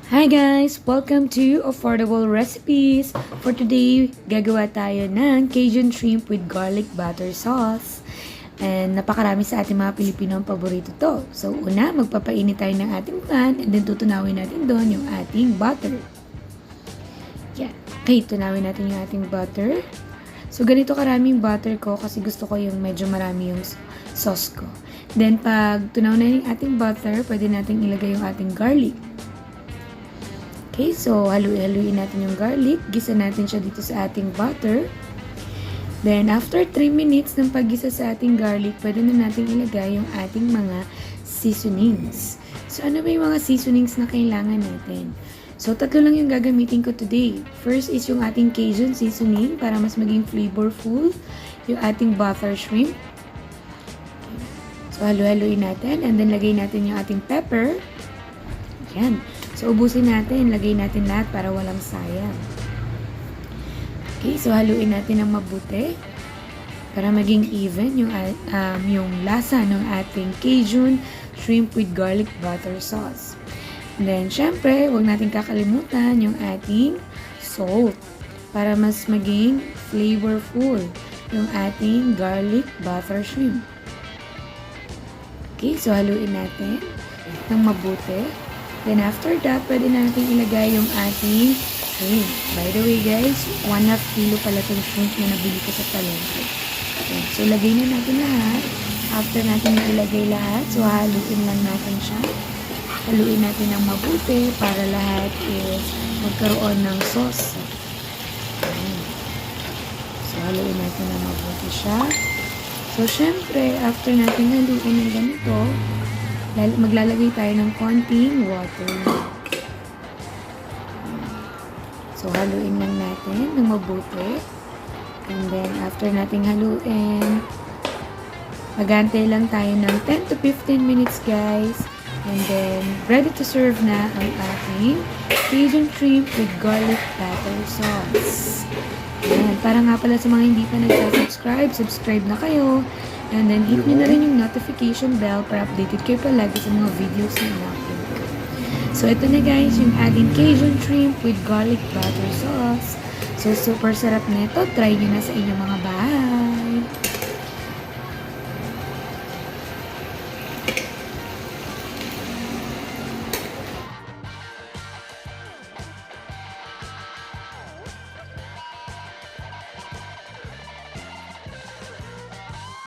Hi guys! Welcome to Affordable Recipes! For today, gagawa tayo ng Cajun shrimp with garlic butter sauce. And napakarami sa ating mga Pilipino ang paborito to. So una, magpapainit tayo ng ating pan and then tutunawin natin doon yung ating butter. Yan. Okay, tunawin natin yung ating butter. So ganito karaming butter ko kasi gusto ko yung medyo marami yung sauce ko. Then pag tunaw na yung ating butter, pwede natin ilagay yung ating garlic. Okay, so haluin natin yung garlic. Gisa natin siya dito sa ating butter. Then, after 3 minutes ng paggisa sa ating garlic, pwede na natin ilagay yung ating mga seasonings. So, ano ba yung mga seasonings na kailangan natin? So, tatlo lang yung gagamitin ko today. First is yung ating Cajun seasoning para mas maging flavorful. Yung ating butter shrimp. So, haluin natin. And then, lagay natin yung ating pepper. Yan. So, ubusin natin. Lagay natin lahat para walang sayang. Okay, so haluin natin ng mabuti para maging even yung lasa ng ating Cajun shrimp with garlic butter sauce. And then, syempre, huwag natin kakalimutan yung ating salt para mas maging flavorful yung ating garlic butter shrimp. Okay, so haluin natin ng mabuti. Then after that, pwede natin ilagay yung ating shrimp. By the way guys, 1/2 kilo pala itong shrimp na nabili ko sa palengke. Okay, so lagay na natin lahat. After natin ilagay lahat, so haluin lang natin siya. Haluin natin ng mabuti para lahat is magkaroon ng sauce. Okay. So haluin natin ng mabuti siya. So syempre, after natin haluin ng ganito, maglalagay tayo ng konting water. So, haluin lang natin ng mabuti. And then, after nating haluin, magantay lang tayo ng 10 to 15 minutes, guys. And then, ready to serve na ang ating Cajun shrimp with garlic butter sauce. Ayan. Para nga pala sa mga hindi pa nag-subscribe, subscribe na kayo. And then, hit nyo na rin yung notification bell para updated kayo palagi sa mga videos na in-upload ko. So, ito na guys, yung ating Cajun shrimp with garlic butter sauce. So, super sarap nito. Try nyo na sa inyong mga bahay.